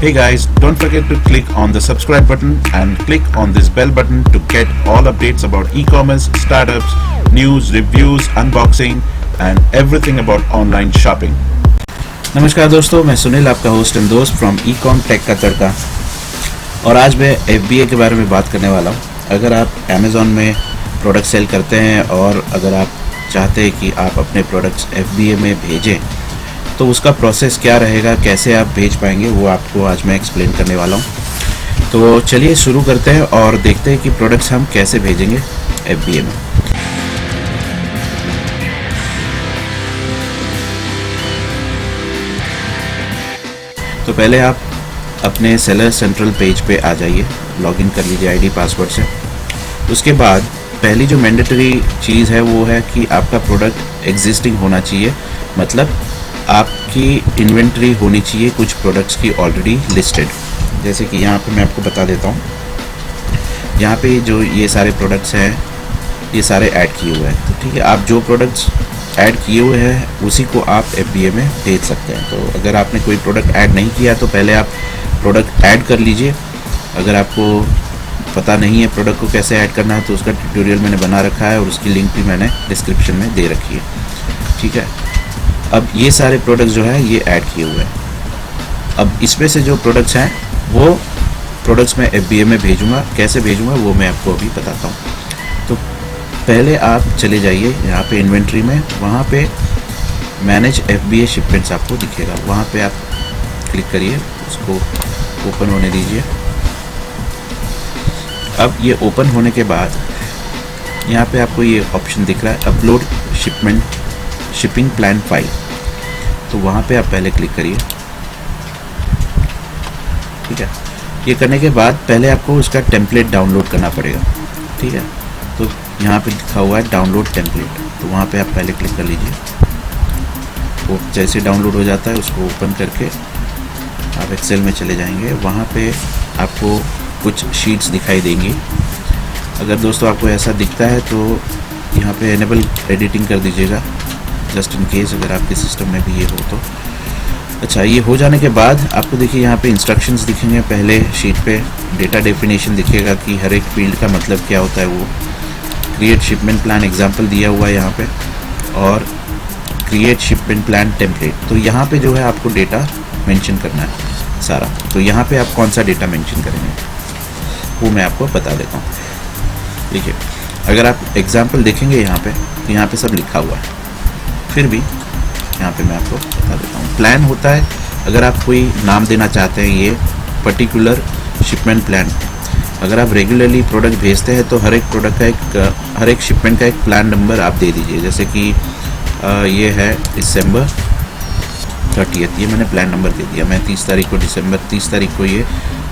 Hey guys, don't forget to click on the subscribe button and click on this bell button to get all updates about e-commerce, startups, news, reviews, unboxing and everything about online shopping. नमस्कार दोस्तों, मैं सुनील, आपका host and दोस्त from e-com take का तड़का। और आज मैं FBA के बारे में बात करने वाला हूँ। अगर आप अमेज़ॉन में प्रोडक्ट सेल करते हैं और अगर आप चाहते हैं कि आप अपने प्रोडक्ट्स FBA में भेजें तो उसका प्रोसेस क्या रहेगा, कैसे आप भेज पाएंगे, वो आपको आज मैं एक्सप्लेन करने वाला हूँ। तो चलिए शुरू करते हैं और देखते हैं कि प्रोडक्ट्स हम कैसे भेजेंगे FBA में। तो पहले आप अपने सेलर सेंट्रल पेज पे आ जाइए, लॉगिन कर लीजिए आईडी पासवर्ड से। उसके बाद पहली जो मैंडेटरी चीज़ है वो है कि आपका प्रोडक्ट एग्जिस्टिंग होना चाहिए, मतलब आपकी इन्वेंट्री होनी चाहिए कुछ प्रोडक्ट्स की ऑलरेडी लिस्टेड। जैसे कि यहाँ पे मैं आपको बता देता हूँ, यहाँ पे जो ये सारे प्रोडक्ट्स हैं ये सारे ऐड किए हुए हैं। तो ठीक है, आप जो प्रोडक्ट्स ऐड किए हुए हैं उसी को आप FBA में भेज सकते हैं। तो अगर आपने कोई प्रोडक्ट ऐड नहीं किया तो पहले आप प्रोडक्ट ऐड कर लीजिए। अगर आपको पता नहीं है प्रोडक्ट को कैसे ऐड करना है तो उसका ट्यूटोरियल मैंने बना रखा है और उसकी लिंक भी मैंने डिस्क्रिप्शन में दे रखी है। ठीक है, अब ये सारे प्रोडक्ट्स जो है ये ऐड किए हुए हैं। अब इसमें से जो प्रोडक्ट्स हैं वो प्रोडक्ट्स मैं FBA में भेजूँगा। कैसे भेजूँगा वो मैं आपको अभी बताता हूँ। तो पहले आप चले जाइए यहाँ पे इन्वेंट्री में, वहाँ पे मैनेज FBA शिपमेंट्स आपको दिखेगा, वहाँ पे आप क्लिक करिए, उसको ओपन होने दीजिए। अब ये ओपन होने के बाद यहाँ पे आपको ये ऑप्शन दिख रहा है अपलोड शिपिंग प्लान फाइल। तो वहाँ पे आप पहले क्लिक करिए। ठीक है, ये करने के बाद पहले आपको उसका टेम्पलेट डाउनलोड करना पड़ेगा। ठीक है, तो यहाँ पे लिखा हुआ है डाउनलोड टेम्पलेट, तो वहाँ पे आप पहले क्लिक कर लीजिए। वो जैसे डाउनलोड हो जाता है उसको ओपन करके आप एक्सेल में चले जाएंगे। वहाँ पे आपको कुछ शीट्स दिखाई देंगी। अगर दोस्तों आपको ऐसा दिखता है तो यहाँ पे एनेबल एडिटिंग कर दीजिएगा, जस्ट इन केस अगर आपके सिस्टम में भी ये हो तो। अच्छा, ये हो जाने के बाद आपको देखिए यहाँ पे इंस्ट्रक्शंस दिखेंगे। पहले शीट पे डेटा डेफिनेशन दिखेगा कि हर एक फील्ड का मतलब क्या होता है। वो क्रिएट शिपमेंट प्लान एग्जांपल दिया हुआ है यहाँ पे, और क्रिएट शिपमेंट प्लान टेम्पलेट। तो यहाँ पे जो है आपको डेटा मेंशन करना है सारा। तो यहाँ पे आप कौन सा डेटा मेंशन करेंगे वो मैं आपको बता देता हूँ। देखिए, अगर आप एग्जाम्पल देखेंगे यहाँ पे सब लिखा हुआ है। फिर भी यहाँ पे मैं आपको बता देता हूँ। प्लान होता है, अगर आप कोई नाम देना चाहते हैं ये पर्टिकुलर शिपमेंट प्लान। अगर आप रेगुलरली प्रोडक्ट भेजते हैं तो हर एक प्रोडक्ट का हर एक शिपमेंट का एक प्लान नंबर आप दे दीजिए। जैसे कि ये है दिसंबर 30, ये मैंने प्लान नंबर दे दिया। मैं 30 तारीख को दिसंबर 30 तारीख को ये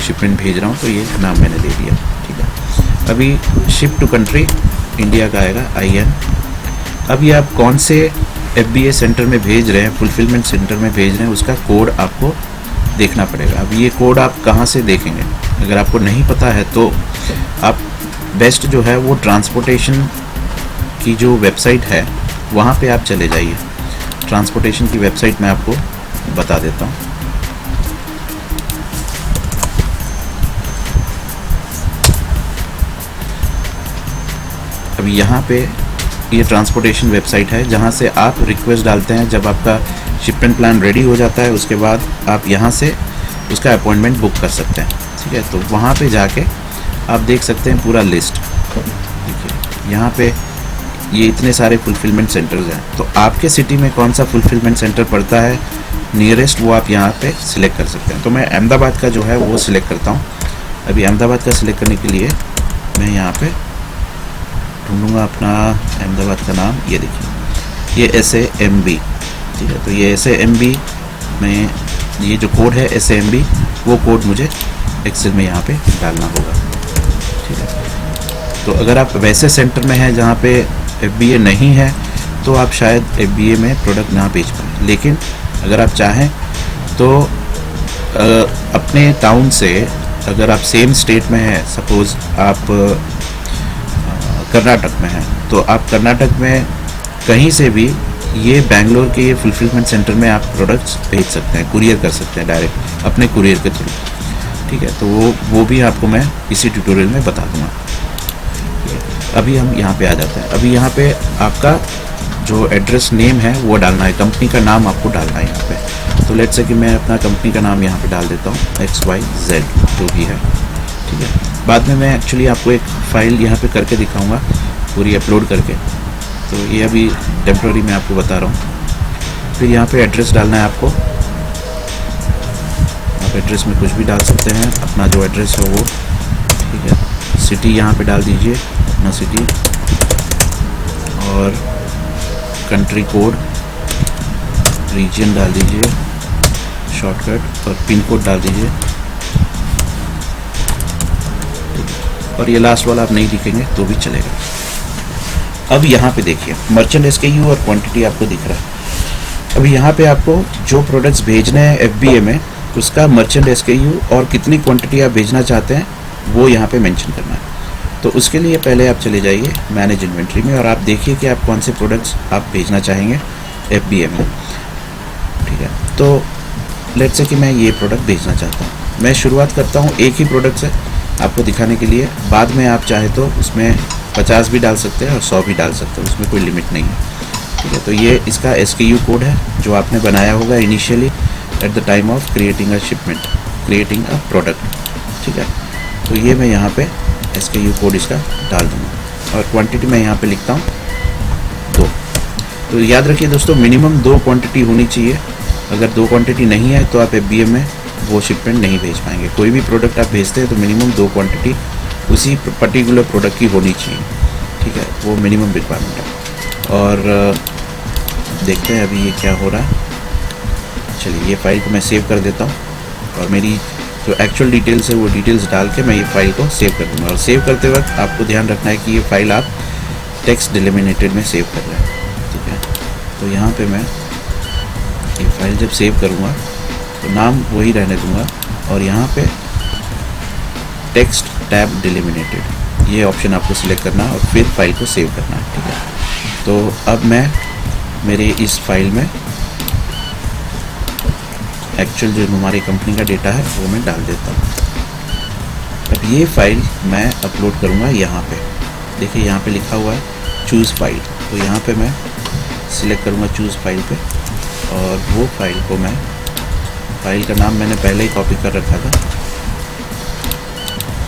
शिपमेंट भेज रहा हूँ, तो ये नाम मैंने दे दिया। ठीक है, अभी शिप टू कंट्री इंडिया का आएगा IN। अब ये आप कौन से FBA सेंटर में भेज रहे हैं, फुलफिलमेंट सेंटर में भेज रहे हैं, उसका कोड आपको देखना पड़ेगा। अब ये कोड आप कहाँ से देखेंगे, अगर आपको नहीं पता है तो आप बेस्ट जो है वो ट्रांसपोर्टेशन की जो वेबसाइट है वहाँ पे आप चले जाइए। ट्रांसपोर्टेशन की वेबसाइट मैं आपको बता देता हूँ। अभी यहाँ पे ये ट्रांसपोर्टेशन वेबसाइट है जहाँ से आप रिक्वेस्ट डालते हैं। जब आपका शिपमेंट प्लान रेडी हो जाता है उसके बाद आप यहाँ से उसका अपॉइंटमेंट बुक कर सकते हैं। ठीक है, तो वहाँ पे जाके आप देख सकते हैं पूरा लिस्ट। देखिए यहाँ पे ये इतने सारे फुलफिलमेंट सेंटर्स हैं। तो आपके सिटी में कौन सा फुलफिलमेंट सेंटर पड़ता है नियरेस्ट, वो आप यहाँ पे सिलेक्ट कर सकते हैं। तो मैं अहमदाबाद का जो है वो सिलेक्ट करता हूँ। अभी अहमदाबाद का सिलेक्ट करने के लिए मैं यहाँ पे ढूंढूंगा अपना अहमदाबाद का नाम। ये देखिए, ये SAMB। ठीक है, तो ये SAMB में ये जो कोड है SAMB, वो कोड मुझे एक्सेल में यहाँ पे डालना होगा। ठीक है, तो अगर आप वैसे सेंटर में हैं जहाँ पे FBA नहीं है तो आप शायद FBA में प्रोडक्ट ना बेच पाएँ। लेकिन अगर आप चाहें तो अपने टाउन से, अगर आप सेम स्टेट में हैं, सपोज़ आप कर्नाटक में हैं, तो आप कर्नाटक में कहीं से भी ये बैंगलोर के ये फुलफिलमेंट सेंटर में आप प्रोडक्ट्स भेज सकते हैं, कुरियर कर सकते हैं डायरेक्ट अपने कुरियर के थ्रू। ठीक है, तो वो भी आपको मैं इसी ट्यूटोरियल में बता दूंगा। अभी हम यहाँ पे आ जाते हैं। अभी यहाँ पे आपका जो एड्रेस नेम है वो डालना है, कंपनी का नाम आपको डालना है यहाँ पे। तो लेट्स से कि मैं अपना कंपनी का नाम यहाँ पे डाल देता हूँ XYZ जो भी है। ठीक है, बाद में मैं एक्चुअली आपको एक फ़ाइल यहाँ पे करके दिखाऊंगा पूरी अपलोड करके, तो ये अभी टेम्प्रेरी मैं आपको बता रहा हूँ। फिर यहाँ पे एड्रेस डालना है आपको। आप एड्रेस में कुछ भी डाल सकते हैं, अपना जो एड्रेस है वो। ठीक है, सिटी यहाँ पे डाल दीजिए अपना सिटी, और कंट्री कोड, रीजन डाल दीजिए, शॉर्टकट, और पिन कोड डाल दीजिए। और ये लास्ट वाला आप नहीं लिखेंगे तो भी चलेगा। अब यहाँ पे देखिए मर्चेंट SKU और क्वांटिटी आपको दिख रहा है। अभी यहाँ पे आपको जो प्रोडक्ट्स भेजने हैं FBA में उसका मर्चेंट SKU और कितनी क्वांटिटी आप भेजना चाहते हैं वो यहाँ पे मेंशन करना है। तो उसके लिए पहले आप चले जाइए मैनेज इन्वेंट्री में और आप देखिए कि आप कौन से प्रोडक्ट्स आप भेजना चाहेंगे FBA में। ठीक है, तो लेट्स से कि मैं ये प्रोडक्ट भेजना चाहता हूँ। मैं शुरुआत करता हूँ एक ही प्रोडक्ट से आपको दिखाने के लिए, बाद में आप चाहे तो उसमें 50 भी डाल सकते हैं और 100 भी डाल सकते हैं, उसमें कोई लिमिट नहीं है। ठीक है, तो ये इसका SKU कोड है जो आपने बनाया होगा initially at the time of creating a shipment, creating a product. ठीक है, तो ये मैं यहाँ पे SKU कोड इसका डाल दूँगा और क्वांटिटी मैं यहाँ पे लिखता हूँ 2। तो याद रखिए दोस्तों, मिनिमम 2 क्वांटिटी होनी चाहिए। अगर 2 क्वांटिटी नहीं है तो आप FBA में वो शिपमेंट नहीं भेज पाएंगे। कोई भी प्रोडक्ट आप भेजते हैं तो मिनिमम 2 क्वांटिटी उसी पर्टिकुलर प्रोडक्ट की होनी चाहिए। ठीक है, वो मिनिमम रिक्वायरमेंट है। और देखते हैं अभी ये क्या हो रहा है। चलिए ये फाइल को मैं सेव कर देता हूँ और मेरी जो एक्चुअल डिटेल्स है वो डिटेल्स डाल के मैं ये फाइल को सेव कर दूँगा। और सेव करते वक्त आपको ध्यान रखना है कि ये फाइल आप टेक्स्ट डिलिमिनेटेड में सेव कर रहे हैं। ठीक है, तो यहाँ पे मैं ये फाइल जब सेव करूँगा तो नाम वही रहने दूँगा और यहाँ पे टेक्स्ट टैब डिलिमिनेटेड ये ऑप्शन आपको सिलेक्ट करना है और फिर फाइल को सेव करना है। ठीक है, तो अब मैं मेरे इस फाइल में एक्चुअल जो हमारी कंपनी का डेटा है वो मैं डाल देता हूँ। अब ये फाइल मैं अपलोड करूँगा यहाँ पे। देखिए यहाँ पे लिखा हुआ है चूज़ फाइल, तो यहाँ पे मैं सिलेक्ट करूँगा चूज़ फाइल पे और वो फाइल को मैं, फाइल का नाम मैंने पहले ही कॉपी कर रखा था,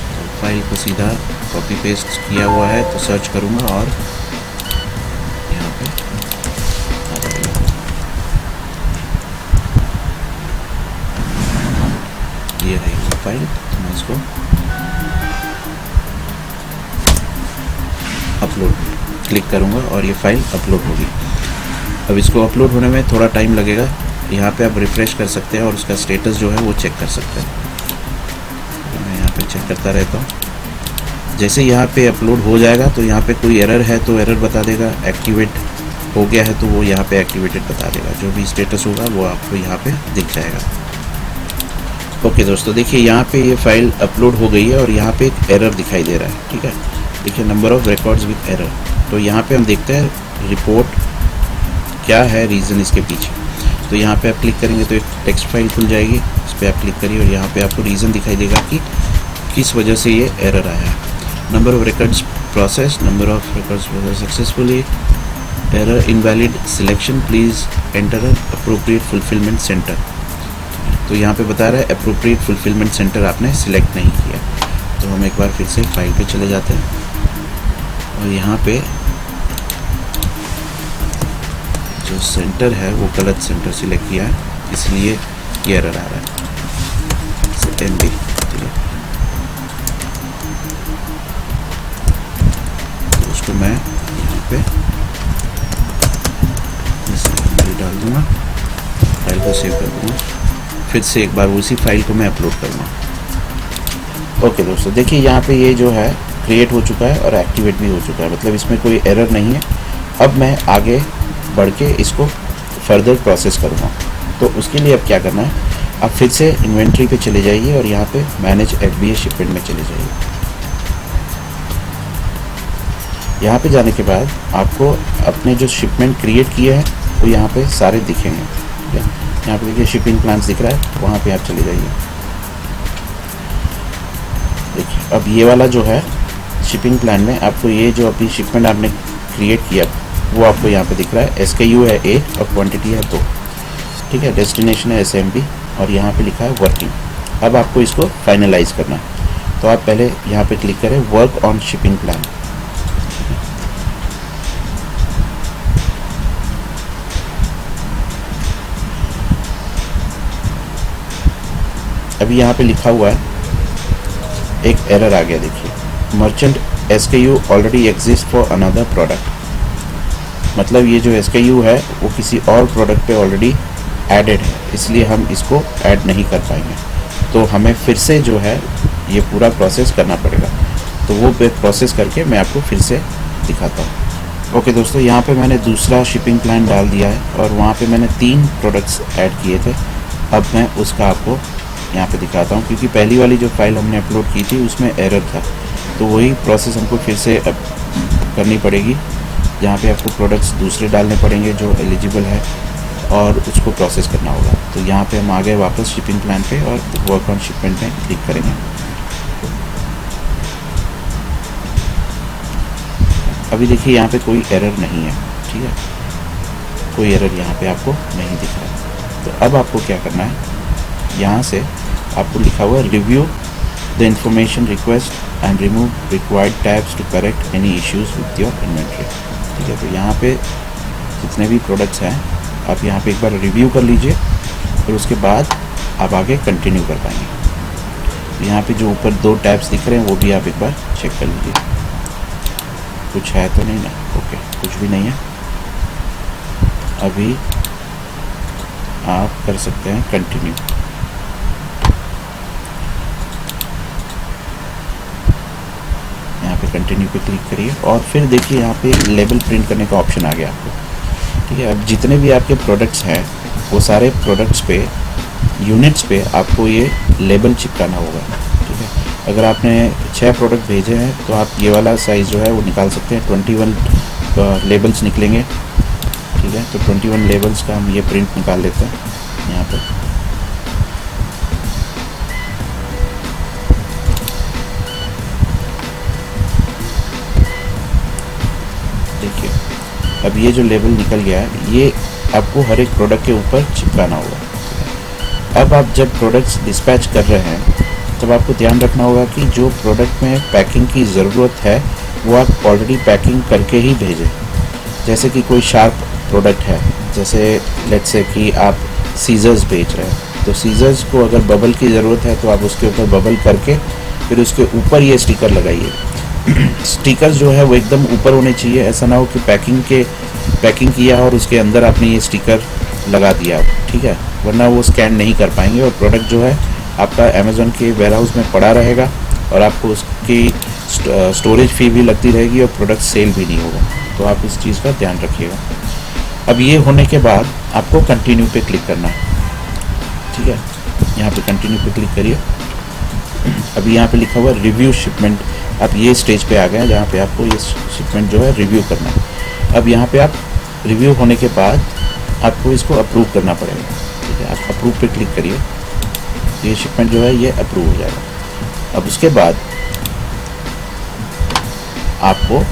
तो फाइल को सीधा कॉपी पेस्ट किया हुआ है तो सर्च करूँगा और यहाँ पे आ जाएगा। ये रहेगी फाइल, तो मैं इसको अपलोड क्लिक करूँगा और ये फाइल अपलोड होगी। अब इसको अपलोड होने में थोड़ा टाइम लगेगा। यहाँ पे आप रिफ़्रेश कर सकते हैं और उसका स्टेटस जो है वो चेक कर सकते हैं। मैं यहाँ पे चेक करता रहता हूँ। जैसे यहाँ पे अपलोड हो जाएगा तो यहाँ पे कोई एरर है तो एरर बता देगा, एक्टिवेट हो गया है तो वो यहाँ पे एक्टिवेटेड बता देगा। जो भी स्टेटस होगा वो आपको यहाँ पे दिख जाएगा। ओके दोस्तों, देखिए यहाँ पे ये फाइल अपलोड हो गई है और यहाँ पे एक एरर दिखाई दे रहा है। ठीक है, देखिए number of records with error. तो यहाँ पे हम देखते हैं रिपोर्ट क्या है, रीज़न इसके पीछे। तो यहाँ पे आप क्लिक करेंगे तो एक टेक्स्ट फाइल खुल जाएगी, इस पर आप क्लिक करिए और यहाँ पे आपको रीज़न दिखाई देगा कि किस वजह से ये एरर आया है। Number of records process, number of records process successfully, error invalid selection, please enter appropriate fulfilment centre. तो यहाँ पे बता रहा है अप्रोप्रिएट फुलफिलमेंट सेंटर आपने सिलेक्ट नहीं किया। तो हम एक बार फिर से फाइल पे चले जाते हैं और यहाँ पे जो सेंटर है वो गलत सेंटर सिलेक्ट किया है, इसलिए ये एरर आ रहा है। सेकेंडली तो उसको मैं यहाँ पे डाल दूँगा, फाइल को सेव कर दूँगा, फिर से एक बार उसी फाइल को मैं अपलोड करूँगा। ओके दोस्तों, देखिए यहाँ पे ये जो है क्रिएट हो चुका है और एक्टिवेट भी हो चुका है, मतलब इसमें कोई एरर नहीं है। अब मैं आगे बढ़ के इसको फर्दर प्रोसेस करूँगा। तो उसके लिए अब क्या करना है, आप फिर से इन्वेंट्री पे चले जाइए और यहाँ पे मैनेज FBA शिपमेंट में चले जाइए। यहाँ पे जाने के बाद आपको अपने जो शिपमेंट क्रिएट किए हैं तो यहाँ पे सारे दिखेंगे। ठीक है, यहाँ पे देखिए शिपिंग प्लान्स दिख रहा है, वहाँ पे आप चले जाइए। देखिए अब ये वाला जो है शिपिंग प्लान में आपको ये जो अभी शिपमेंट आपने क्रिएट किया वो आपको यहाँ पे दिख रहा है। SKU है 8 और क्वांटिटी है 2। ठीक है, डेस्टिनेशन है SMP और यहाँ पे लिखा है वर्किंग। अब आपको इसको फाइनलाइज करना है, तो आप पहले यहाँ पे क्लिक करें वर्क ऑन शिपिंग प्लान। अभी यहाँ पे लिखा हुआ है, एक एरर आ गया। देखिए merchant SKU already exist for another product, मतलब ये जो SKU है वो किसी और प्रोडक्ट पे ऑलरेडी एडेड है, इसलिए हम इसको ऐड नहीं कर पाएंगे। तो हमें फिर से जो है ये पूरा प्रोसेस करना पड़ेगा, तो वो प्रोसेस करके मैं आपको फिर से दिखाता हूँ। ओके दोस्तों, यहाँ पे मैंने दूसरा शिपिंग प्लान डाल दिया है और वहाँ पे मैंने 3 प्रोडक्ट्स ऐड किए थे। अब मैं उसका आपको यहाँ पे दिखाता हूँ, क्योंकि पहली वाली जो फाइल हमने अपलोड की थी उसमें एरर था, तो वही प्रोसेस हमको फिर से करनी पड़ेगी, जहाँ पे आपको प्रोडक्ट्स दूसरे डालने पड़ेंगे जो एलिजिबल है और उसको प्रोसेस करना होगा। तो यहाँ पे हम आ गए वापस शिपिंग प्लान पे और वर्क ऑन शिपमेंट में क्लिक करेंगे। अभी देखिए यहाँ पे कोई एरर नहीं है। ठीक है, कोई एरर यहाँ पे आपको नहीं दिख रहा। तो अब आपको क्या करना है, यहाँ से आपको लिखा हुआ है review the information request and remove required tabs to correct any issues with your inventory. ठीक है, तो यहाँ पे जितने भी प्रोडक्ट्स हैं आप यहाँ पे एक बार रिव्यू कर लीजिए, फिर उसके बाद आप आगे कंटिन्यू कर पाएंगे। तो यहाँ पे जो ऊपर 2 टैब्स दिख रहे हैं वो भी आप एक बार चेक कर लीजिए, कुछ है तो नहीं ना। ओके, कुछ भी नहीं है। अभी आप कर सकते हैं कंटिन्यू। यहाँ पे कंटिन्यू पे क्लिक करिए और फिर देखिए यहाँ पे लेबल प्रिंट करने का ऑप्शन आ गया आपको। ठीक है, अब जितने भी आपके प्रोडक्ट्स हैं वो सारे प्रोडक्ट्स पे, यूनिट्स पे आपको ये लेबल चिपकाना होगा। ठीक है, अगर आपने 6 प्रोडक्ट भेजे हैं तो आप ये वाला साइज़ जो है वो निकाल सकते हैं। 21 लेबल्स निकलेंगे। ठीक है, तो 21 लेबल्स का हम ये प्रिंट निकाल लेते हैं यहाँ पर। देखिए अब ये जो लेबल निकल गया है ये आपको हर एक प्रोडक्ट के ऊपर चिपकाना होगा। अब आप जब प्रोडक्ट्स डिस्पैच कर रहे हैं तब आपको ध्यान रखना होगा कि जो प्रोडक्ट में पैकिंग की ज़रूरत है वो आप ऑलरेडी पैकिंग करके ही भेजें। जैसे कि कोई शार्प प्रोडक्ट है, जैसे लेट्स से कि आप सीजर्स बेच रहे हैं, तो सीजर्स को अगर बबल की ज़रूरत है तो आप उसके ऊपर बबल करके फिर उसके ऊपर ये स्टिकर लगाइए। स्टिकर्स जो है वो एकदम ऊपर होने चाहिए, ऐसा ना हो कि पैकिंग किया और उसके अंदर आपने ये स्टिकर लगा दिया। ठीक है, वरना वो स्कैन नहीं कर पाएंगे और प्रोडक्ट जो है आपका अमेज़न के वेयरहाउस में पड़ा रहेगा और आपको उसकी स्टोरेज फ़ी भी लगती रहेगी और प्रोडक्ट सेल भी नहीं होगा। तो आप इस चीज़ का ध्यान रखिएगा। अब ये होने के बाद आपको कंटिन्यू पे क्लिक करना है। ठीक है, यहाँ पे कंटिन्यू पे क्लिक करिए। अभी यहाँ पे लिखा हुआ रिव्यू शिपमेंट, आप ये स्टेज पे आ गए हैं जहाँ पे आपको ये शिपमेंट जो है रिव्यू करना है। अब यहाँ पे आप रिव्यू होने के बाद आपको इसको अप्रूव करना पड़ेगा। ठीक है, आप अप्रूव पे क्लिक करिए, ये शिपमेंट जो है ये अप्रूव हो जाएगा। अब उसके बाद आपको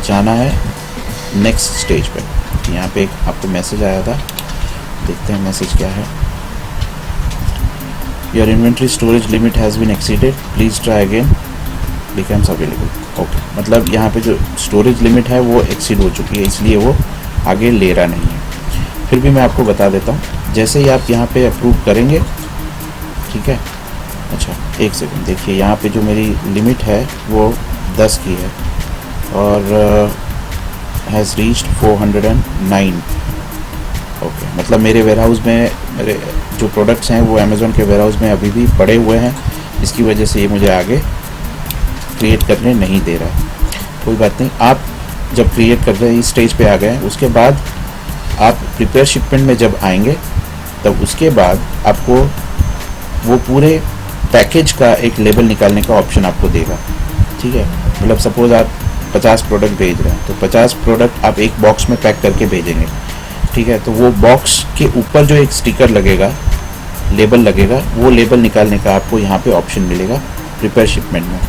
जाना है नेक्स्ट स्टेज पे। यहाँ पे एक आपको मैसेज आया था, देखते हैं मैसेज क्या है। Your inventory storage limit has been exceeded, please try again, becomes available. Okay, मतलब यहाँ पे जो स्टोरेज लिमिट है वो एक्सीड हो चुकी है, इसलिए वो आगे ले रहा नहीं है। फिर भी मैं आपको बता देता हूँ, जैसे ही आप यहाँ पे अप्रूव करेंगे, ठीक है। अच्छा एक सेकंड, देखिए यहाँ पे जो मेरी लिमिट है वो 10 की है और हैज़ रीच्ड 409। ओके, मतलब मेरे वेयरहाउस में मेरे जो प्रोडक्ट्स हैं वो अमेज़न के वेयरहाउस में अभी भी पड़े हुए हैं, इसकी वजह से ये मुझे आगे क्रिएट करने नहीं दे रहा है। कोई बात नहीं, आप जब क्रिएट कर रहे हैं इस स्टेज पे आ गए, उसके बाद आप प्रिपेयर शिपमेंट में जब आएंगे तब उसके बाद आपको वो पूरे पैकेज का एक लेबल निकालने का ऑप्शन आपको देगा। ठीक है, मतलब सपोज़ आप 50 प्रोडक्ट भेज रहे हैं तो 50 प्रोडक्ट आप एक बॉक्स में पैक करके भेजेंगे। ठीक है। तो वो बॉक्स के ऊपर जो एक स्टिकर लगेगा, लेबल लगेगा, वो लेबल निकालने का आपको यहाँ पे ऑप्शन मिलेगा प्रिपेयर शिपमेंट में,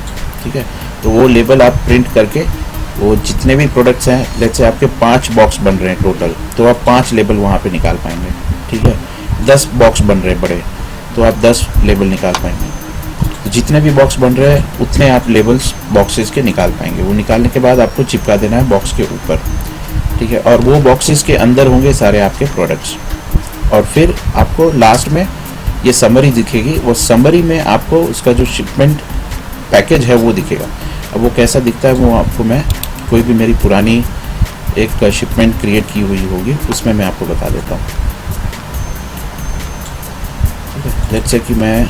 ठीक है। तो वो लेबल आप प्रिंट करके वो जितने भी प्रोडक्ट्स हैं, लेट्स से आपके 5 बॉक्स बन रहे हैं टोटल, तो आप 5 लेबल वहाँ पे निकाल पाएंगे, ठीक है। 10 बॉक्स बन रहे हैं बड़े, तो आप 10 लेबल निकाल पाएंगे। तो जितने भी बॉक्स बन रहे हैं उतने आप लेबल्स बॉक्सेस के निकाल पाएंगे। वो निकालने के बाद आपको चिपका देना है बॉक्स के ऊपर, ठीक है। और वो बॉक्सेस के अंदर होंगे सारे आपके प्रोडक्ट्स, और फिर आपको लास्ट में ये समरी दिखेगी। वो समरी में आपको उसका जो शिपमेंट पैकेज है वो दिखेगा। अब वो कैसा दिखता है वो आपको मैं कोई भी मेरी पुरानी एक शिपमेंट क्रिएट की हुई होगी उसमें मैं आपको बता देता हूँ, ठीक है। लेट्स से कि मैं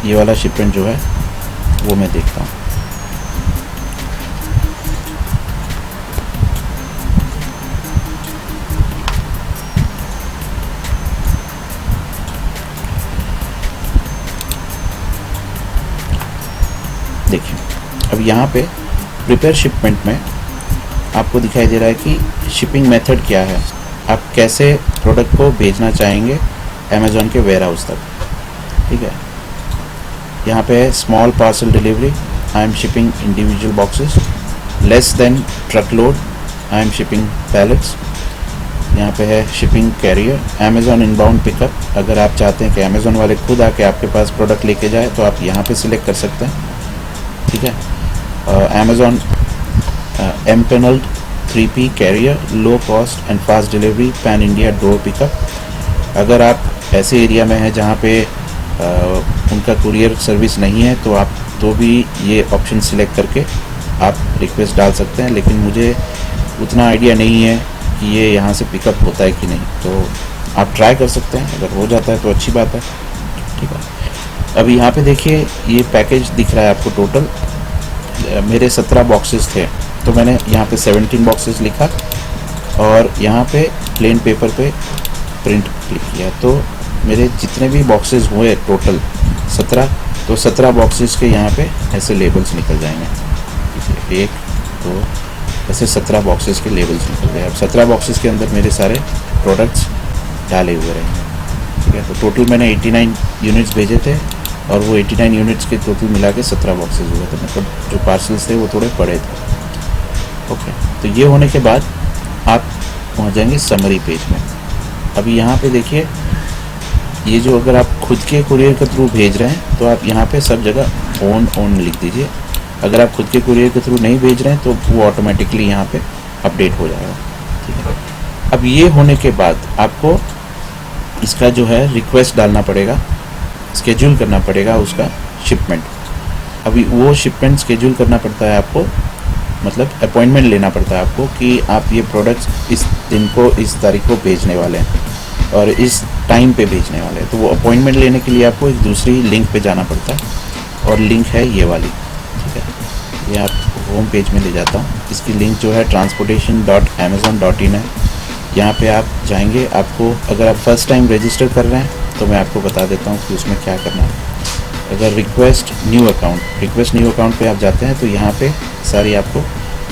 ये वाला शिपमेंट जो है वो मैं देखता हूँ। देखिए, अब यहाँ पे प्रिपेयर शिपमेंट में आपको दिखाई दे रहा है कि शिपिंग मेथड क्या है, आप कैसे प्रोडक्ट को भेजना चाहेंगे अमेज़ॉन के वेयर हाउस तक, ठीक है। यहाँ पे है small parcel delivery, I am shipping individual boxes, less than truck load, I am shipping pallets. यहाँ पे है shipping carrier, Amazon inbound pickup, अगर आप चाहते हैं कि अमेज़ॉन वाले खुद आके आपके पास प्रोडक्ट लेके जाए तो आप यहाँ पे सिलेक्ट कर सकते हैं, ठीक है। Amazon empanelled 3P carrier, low cost and fast delivery, pan India door pickup. अगर आप ऐसे एरिया में हैं जहाँ पे उनका कुरियर सर्विस नहीं है तो आप तो भी ये ऑप्शन सिलेक्ट करके आप रिक्वेस्ट डाल सकते हैं, लेकिन मुझे उतना आइडिया नहीं है कि ये यहाँ से पिकअप होता है कि नहीं, तो आप ट्राई कर सकते हैं। अगर हो जाता है तो अच्छी बात है, ठीक है। अब यहाँ पे देखिए ये पैकेज दिख रहा है आपको। टोटल मेरे 17 बॉक्सेस थे, तो मैंने यहाँ पे 17 बॉक्सेस लिखा और यहाँ पे प्लेन पेपर पे प्रिंट क्लिक किया, तो मेरे जितने भी बॉक्सेस हुए टोटल 17, तो 17 बॉक्सेस के यहाँ पे ऐसे लेबल्स निकल जाएंगे। 1 2 ऐसे 17 बॉक्सेस के लेबल्स निकल गए। अब 17 बॉक्सेस के अंदर मेरे सारे प्रोडक्ट्स डाले हुए रहेंगे, ठीक है। तो टोटल मैंने 89 यूनिट्स भेजे थे और वो 89 यूनिट्स के टोटल मिला के 17 बॉक्सेस हुए थे, मतलब जो पार्सल्स थे वो थोड़े बड़े थे, ओके। तो ये होने के बाद आप पहुंच जाएंगे समरी पेज में। अभी यहाँ पे देखिए ये जो अगर आप खुद के कुरियर के थ्रू भेज रहे हैं तो आप यहाँ पे सब जगह ओन लिख दीजिए। अगर आप खुद के कुरियर के थ्रू नहीं भेज रहे हैं तो वो ऑटोमेटिकली यहाँ पे अपडेट हो जाएगा, ठीक है। अब ये होने के बाद आपको इसका जो है रिक्वेस्ट डालना पड़ेगा, स्केड्यूल करना पड़ेगा उसका शिपमेंट। अभी वो शिपमेंट स्केड्यूल करना पड़ता है आपको, मतलब अपॉइंटमेंट लेना पड़ता है आपको कि आप ये प्रोडक्ट्स इस दिन को इस तारीख को भेजने वाले हैं और इस टाइम पे भेजने वाले हैं। तो वो अपॉइंटमेंट लेने के लिए आपको एक दूसरी लिंक पे जाना पड़ता है और लिंक है ये वाली, ठीक है। ये आप होम पेज में ले जाता हूँ। इसकी लिंक जो है transportation.amazon.in है। यहाँ पे आप जाएंगे, आपको अगर आप फर्स्ट टाइम रजिस्टर कर रहे हैं तो मैं आपको बता देता हूँ कि उसमें क्या करना है। अगर रिक्वेस्ट न्यू अकाउंट पे आप जाते हैं तो यहाँ पे सारी आपको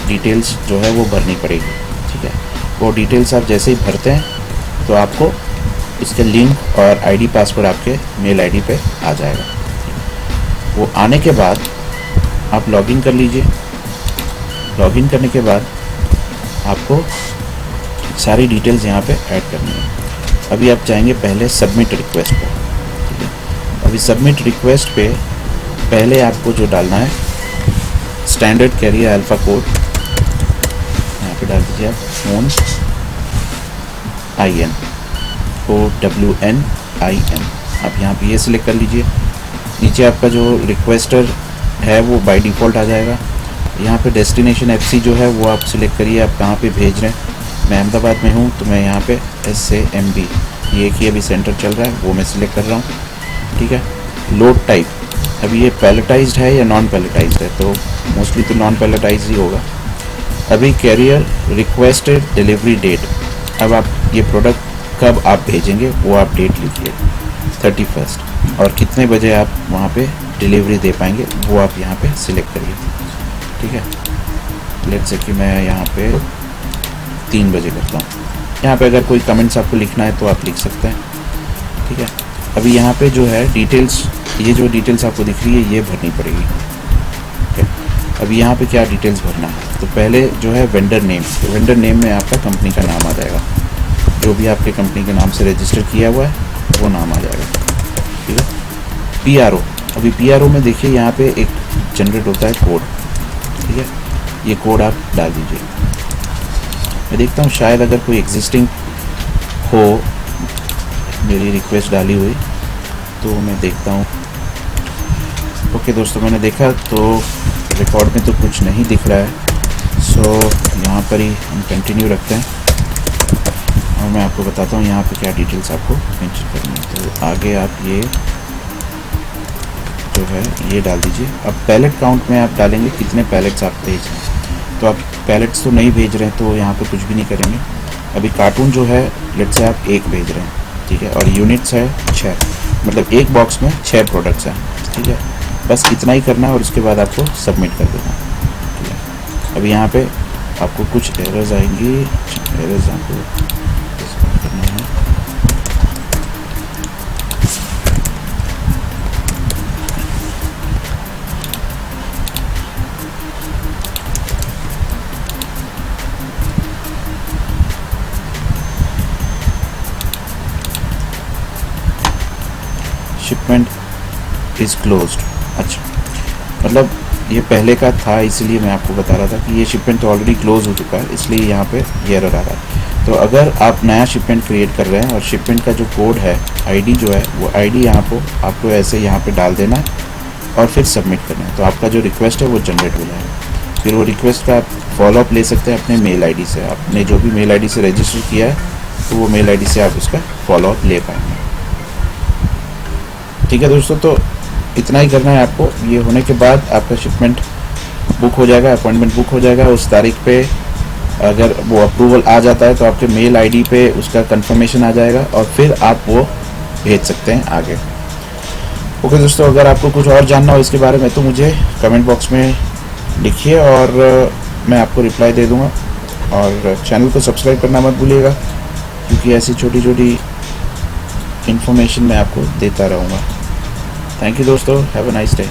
डिटेल्स जो है वो भरनी पड़ेगी, ठीक है। वो डिटेल्स आप जैसे ही भरते हैं तो आपको उसके लिंक और आईडी पासवर्ड आपके मेल आईडी पे आ जाएगा। वो आने के बाद आप लॉगिन कर लीजिए। लॉगिन करने के बाद आपको सारी डिटेल्स यहाँ पे ऐड करनी है। अभी आप जाएंगे पहले सबमिट रिक्वेस्ट पर, ठीक है। अभी सबमिट रिक्वेस्ट पे पहले आपको जो डालना है स्टैंडर्ड कैरियर अल्फा कोड यहाँ पे डाल दीजिए आप, WNIN। आप यहाँ पे ये सिलेक्ट कर लीजिए। नीचे आपका जो रिक्वेस्टर है वो बाय डिफ़ॉल्ट आ जाएगा। यहाँ पे डेस्टिनेशन FC जो है वो आप सिलेक्ट करिए, आप कहाँ पे भेज रहे हैं। मैं अहमदाबाद में हूँ तो मैं यहाँ पे SAMB ये एक ही अभी सेंटर चल रहा है वो मैं सिलेक्ट कर रहा हूँ, ठीक है। लोड टाइप, अभी ये पैलेटाइज्ड है या नॉन पैलेटाइज्ड है, तो मोस्टली तो नॉन पैलेटाइज्ड ही होगा। अभी कैरियर रिक्वेस्टेड डिलीवरी डेट, अब आप ये प्रोडक्ट कब आप भेजेंगे वो आप डेट लिखिए 31, और कितने बजे आप वहाँ पे डिलीवरी दे पाएंगे वो आप यहाँ पे सिलेक्ट करिए, ठीक है। लेट्स से कि मैं यहाँ पे 3 बजे करता हूँ, यहाँ पे अगर कोई कमेंट्स आपको लिखना है तो आप लिख सकते हैं, ठीक है। अभी यहाँ पे जो है डिटेल्स, ये जो डिटेल्स आपको दिख रही है ये भरनी पड़ेगी, ठीक है। अभी यहाँ पे क्या डिटेल्स भरना है, तो पहले जो है वेंडर नेम, तो वेंडर नेम में आपका कंपनी का नाम आ जाएगा, जो भी आपके कंपनी के नाम से रजिस्टर किया हुआ है वो नाम आ जाएगा, ठीक है। PRO, अभी PRO में देखिए यहाँ पे एक जनरेट होता है कोड, ठीक है, ये कोड आप डाल दीजिए। मैं देखता हूँ शायद अगर कोई एग्जिस्टिंग हो मेरी रिक्वेस्ट डाली हुई तो मैं देखता हूँ। ओके दोस्तों, मैंने देखा तो रिकॉर्ड में तो कुछ नहीं दिख रहा है, सो यहाँ पर ही हम कंटिन्यू रखते हैं और मैं आपको बताता हूँ यहाँ पे क्या डिटेल्स आपको मेंशन करनी है। तो आगे आप ये जो है ये डाल दीजिए। अब पैलेट काउंट में आप डालेंगे कितने पैलेट्स आप भेज रहे हैं, तो आप पैलेट्स तो नहीं भेज रहे हैं तो यहाँ पे कुछ भी नहीं करेंगे। अभी कार्टून जो है लेट्स से आप 1 भेज रहे हैं, ठीक है, और यूनिट्स है 6, मतलब एक बॉक्स में 6 प्रोडक्ट्स हैं, ठीक है। बस इतना ही करना है और उसके बाद आपको सबमिट कर देना, ठीक है। अभी यहाँ पे आपको कुछ एरर्स आएंगी, एरर्स आपको करना है। शिपमेंट इज़ क्लोज्ड, अच्छा, मतलब ये पहले का था इसलिए मैं आपको बता रहा था कि ये शिपमेंट तो ऑलरेडी क्लोज हो चुका है, इसलिए यहाँ पे ये एरर आ रहा है। तो अगर आप नया शिपमेंट क्रिएट कर रहे हैं और शिपमेंट का जो कोड है, आईडी जो है, वो आईडी यहाँ पर आपको ऐसे यहाँ पे डाल देना है और फिर सबमिट करना है, तो आपका जो रिक्वेस्ट है वो जनरेट हो जाएगा। फिर वो रिक्वेस्ट का आप फॉलोअप ले सकते हैं अपने मेल आई डी से, आपने जो भी मेल आई डी से रजिस्टर किया है तो वो मेल आई डी से आप उसका फॉलोअप ले पाएंगे, ठीक है दोस्तों। तो इतना ही करना है आपको। ये होने के बाद आपका शिपमेंट बुक हो जाएगा, अपॉइंटमेंट बुक हो जाएगा। उस तारीख पे अगर वो अप्रूवल आ जाता है तो आपके मेल आईडी पे उसका कंफर्मेशन आ जाएगा और फिर आप वो भेज सकते हैं आगे। ओके दोस्तों, अगर आपको कुछ और जानना हो इसके बारे में तो मुझे कमेंट बॉक्स में लिखिए और मैं आपको रिप्लाई दे दूँगा। और चैनल को सब्सक्राइब करना मत भूलिएगा, क्योंकि ऐसी छोटी छोटी इन्फॉर्मेशन मैं आपको देता रहूँगा। थैंक यू दोस्तों, हैव अ नाइस डे।